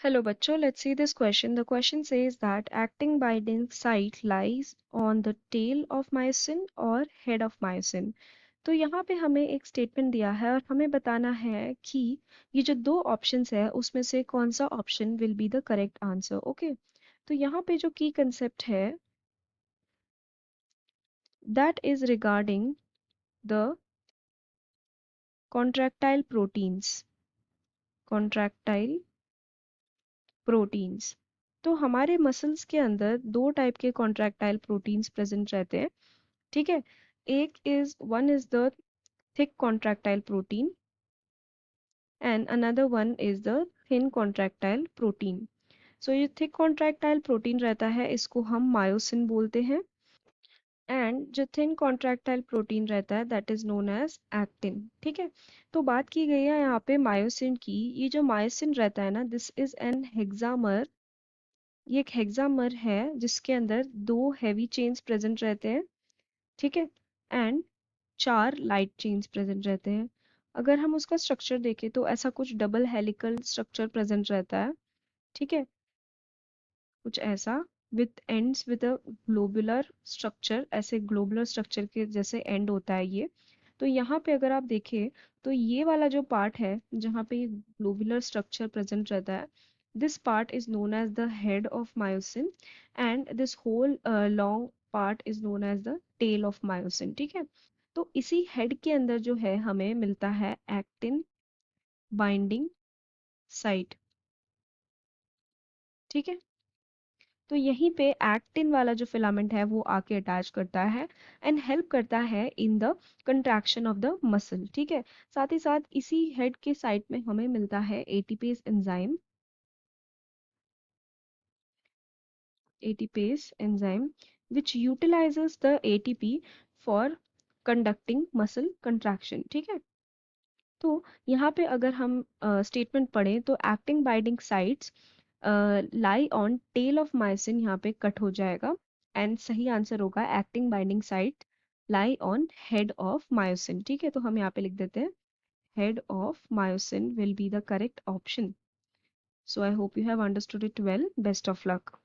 Hello बच्चों, let's see this question. The question says that actin binding site lies on the tail of myosin or head of myosin. तो यहाँ पे हमें एक statement दिया है और हमें बताना है कि ये जो दो ऑप्शंस है उसमें से कौन सा option will be the correct answer. Okay, तो यहाँ पे जो की कंसेप्ट है that is regarding the contractile proteins. तो हमारे मसल्स के अंदर दो टाइप के कॉन्ट्रैक्टाइल प्रोटीन्स प्रेजेंट रहते हैं. ठीक है, एक is one is the thick contractile protein and another one is the thin contractile protein. So ये थिक कॉन्ट्रैक्टाइल प्रोटीन रहता है इसको हम मायोसिन बोलते हैं एंड जो थिन कॉन्ट्रैक्टाइल प्रोटीन रहता है that is known as actin. ठीक है, तो बात की गई है यहाँ पे मायोसिन की. ये जो मायोसिन रहता है ना, दिस इज एन हेक्सामर. ये एक हेक्सामर है जिसके अंदर दो हैवी चेन्स प्रेजेंट रहते हैं. ठीक है, एंड चार लाइट चेन्स प्रेजेंट रहते हैं. अगर हम उसका स्ट्रक्चर देखें तो ऐसा कुछ डबल हेलिकल स्ट्रक्चर प्रेजेंट रहता है. ठीक है, कुछ ऐसा with ends with a globular structure, ऐसे ग्लोबुलर स्ट्रक्चर के जैसे एंड होता है ये. तो यहाँ पे अगर आप देखें तो ये वाला जो पार्ट है जहाँ पे ये ग्लोबुलर स्ट्रक्चर प्रेजेंट रहता है, this part is known as the head of myosin and this whole long part is known as the tail of myosin. ठीक है, तो इसी हेड के अंदर जो है हमें मिलता है एक्टिन बाइंडिंग साइट. ठीक है, तो यहीं पे एक्टिन वाला जो फिलामेंट है वो आके अटैच करता है एंड हेल्प करता है in the contraction of the muscle. ठीक है, साथ ही साथ इसी हेड के साइड में हमें मिलता है ATPase enzyme which utilizes the ATP for conducting muscle contraction. ठीक है, तो यहाँ पे अगर हम स्टेटमेंट पढ़ें तो acting binding sites lie on tail of myosin यहाँ पे कट हो जाएगा एंड सही आंसर होगा acting binding site lie on head of myosin. ठीक है, तो हम यहाँ पे लिख देते हैं head of myosin will be the correct option. So I hope you have understood it well. Best of luck.